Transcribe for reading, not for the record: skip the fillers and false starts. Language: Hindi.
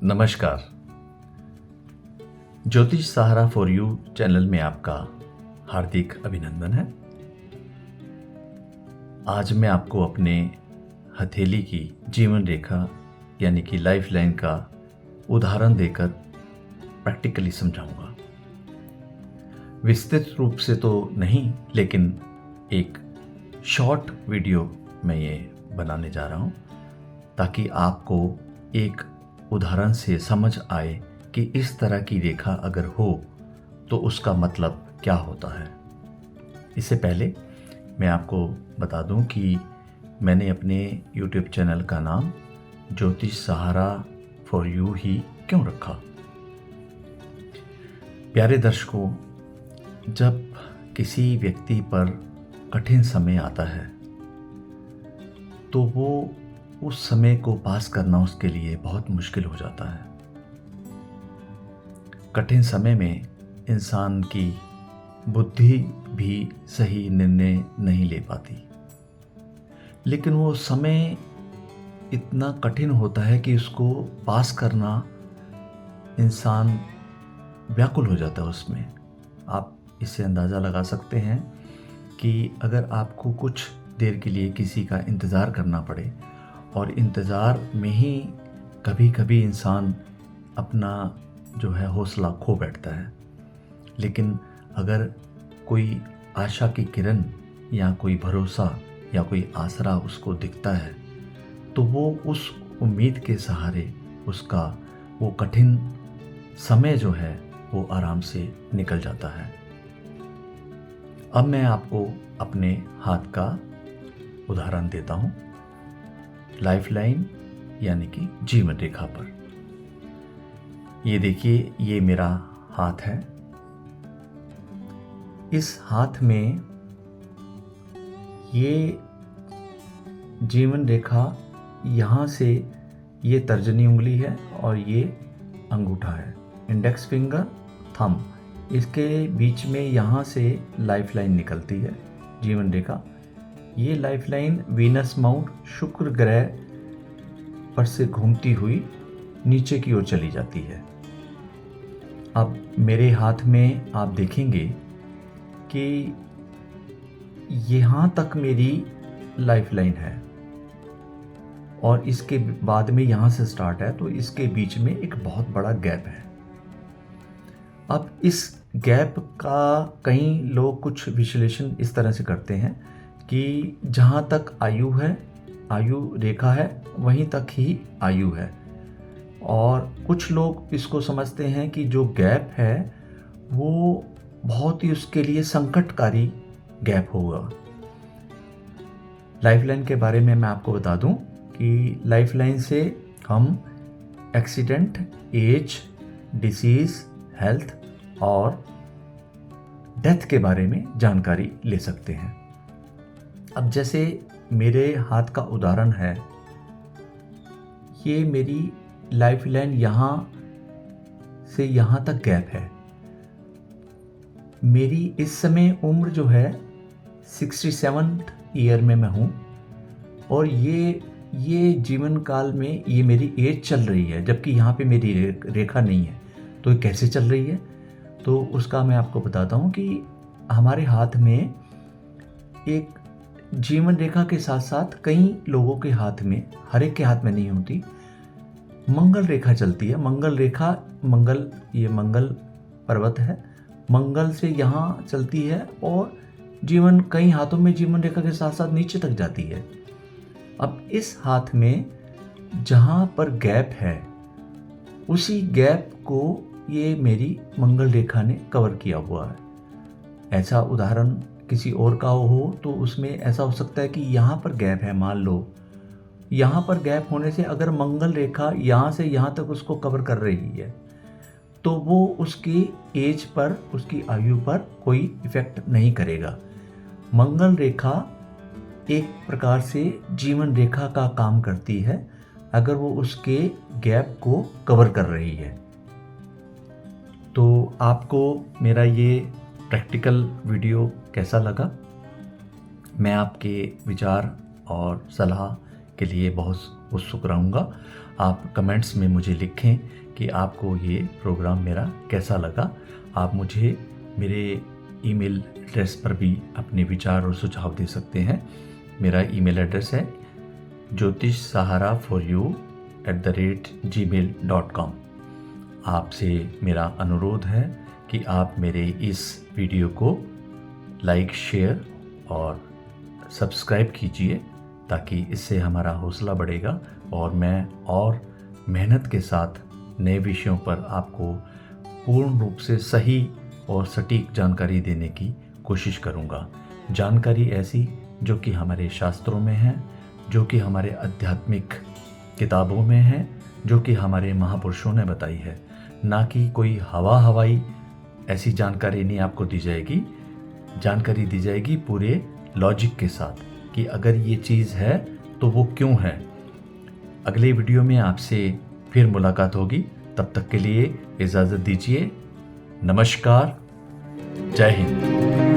नमस्कार। ज्योतिष सहारा फॉर यू चैनल में आपका हार्दिक अभिनंदन है। आज मैं आपको अपने हथेली की जीवन रेखा यानी कि लाइफ लाइन का उदाहरण देकर प्रैक्टिकली समझाऊंगा। विस्तृत रूप से तो नहीं, लेकिन एक शॉर्ट वीडियो मैं ये बनाने जा रहा हूँ ताकि आपको एक उदाहरण से समझ आए कि इस तरह की रेखा अगर हो तो उसका मतलब क्या होता है। इससे पहले मैं आपको बता दूं कि मैंने अपने YouTube चैनल का नाम ज्योतिष सहारा फॉर यू ही क्यों रखा। प्यारे दर्शकों, जब किसी व्यक्ति पर कठिन समय आता है तो वो उस समय को पास करना उसके लिए बहुत मुश्किल हो जाता है। कठिन समय में इंसान की बुद्धि भी सही निर्णय नहीं ले पाती, लेकिन वो समय इतना कठिन होता है कि उसको पास करना इंसान व्याकुल हो जाता है उसमें। आप इससे अंदाज़ा लगा सकते हैं कि अगर आपको कुछ देर के लिए किसी का इंतज़ार करना पड़े और इंतज़ार में ही कभी कभी इंसान अपना जो है हौसला खो बैठता है, लेकिन अगर कोई आशा की किरण या कोई भरोसा या कोई आसरा उसको दिखता है तो वो उस उम्मीद के सहारे उसका वो कठिन समय जो है वो आराम से निकल जाता है। अब मैं आपको अपने हाथ का उदाहरण देता हूँ लाइफ लाइन यानी कि जीवन रेखा पर। ये देखिए, ये मेरा हाथ है। इस हाथ में ये जीवन रेखा, यहाँ से ये तर्जनी उंगली है और ये अंगूठा है, इंडेक्स फिंगर, थंब, इसके बीच में यहाँ से लाइफ लाइन निकलती है जीवन रेखा। ये लाइफ लाइन वीनस माउंट शुक्र ग्रह पर से घूमती हुई नीचे की ओर चली जाती है। अब मेरे हाथ में आप देखेंगे कि यहाँ तक मेरी लाइफ लाइन है और इसके बाद में यहाँ से स्टार्ट है, तो इसके बीच में एक बहुत बड़ा गैप है। अब इस गैप का कई लोग कुछ विश्लेषण इस तरह से करते हैं कि जहाँ तक आयु है, आयु रेखा है, वहीं तक ही आयु है। और कुछ लोग इसको समझते हैं कि जो गैप है वो बहुत ही उसके लिए संकटकारी गैप होगा। लाइफलाइन के बारे में मैं आपको बता दूं कि लाइफलाइन से हम एक्सीडेंट, एज, डिसीज, हेल्थ और डेथ के बारे में जानकारी ले सकते हैं। अब जैसे मेरे हाथ का उदाहरण है, ये मेरी लाइफ लाइन यहाँ से यहाँ तक गैप है। मेरी इस समय उम्र जो है 67 ईयर में मैं हूँ और ये जीवन काल में ये मेरी एज चल रही है, जबकि यहाँ पे मेरी रेखा नहीं है। तो ये कैसे चल रही है, तो उसका मैं आपको बताता हूँ कि हमारे हाथ में एक जीवन रेखा के साथ साथ कई लोगों के हाथ में, हर एक के हाथ में नहीं होती, मंगल रेखा चलती है। मंगल रेखा, ये मंगल पर्वत है, मंगल से यहाँ चलती है और कई हाथों में जीवन रेखा के साथ साथ नीचे तक जाती है। अब इस हाथ में जहाँ पर गैप है, उसी गैप को ये मेरी मंगल रेखा ने कवर किया हुआ है। ऐसा उदाहरण किसी और का हो तो उसमें ऐसा हो सकता है कि यहाँ पर गैप है, मान लो यहाँ पर गैप होने से अगर मंगल रेखा यहाँ से यहाँ तक उसको कवर कर रही है तो वो उसकी एज पर, उसकी आयु पर कोई इफेक्ट नहीं करेगा। मंगल रेखा एक प्रकार से जीवन रेखा का काम करती है अगर वो उसके गैप को कवर कर रही है। तो आपको मेरा ये प्रैक्टिकल वीडियो कैसा लगा? मैं आपके विचार और सलाह के लिए बहुत उत्सुक रहूँगा। आप कमेंट्स में मुझे लिखें कि आपको ये प्रोग्राम मेरा कैसा लगा। आप मुझे मेरे ईमेल एड्रेस पर भी अपने विचार और सुझाव दे सकते हैं। मेरा ईमेल एड्रेस है jyotishsahara4you@gmail.com। आपसे मेरा अनुरोध है कि आप मेरे इस वीडियो को लाइक, शेयर और सब्सक्राइब कीजिए, ताकि इससे हमारा हौसला बढ़ेगा और मैं और मेहनत के साथ नए विषयों पर आपको पूर्ण रूप से सही और सटीक जानकारी देने की कोशिश करूंगा। जानकारी ऐसी जो कि हमारे शास्त्रों में है, जो कि हमारे आध्यात्मिक किताबों में है, जो कि हमारे महापुरुषों ने बताई है। ना कि कोई हवाई ऐसी जानकारी नहीं आपको दी जाएगी। जानकारी दी जाएगी पूरे लॉजिक के साथ कि अगर ये चीज़ है तो वो क्यों है। अगले वीडियो में आपसे फिर मुलाकात होगी। तब तक के लिए इजाज़त दीजिए। नमस्कार, जय हिंद।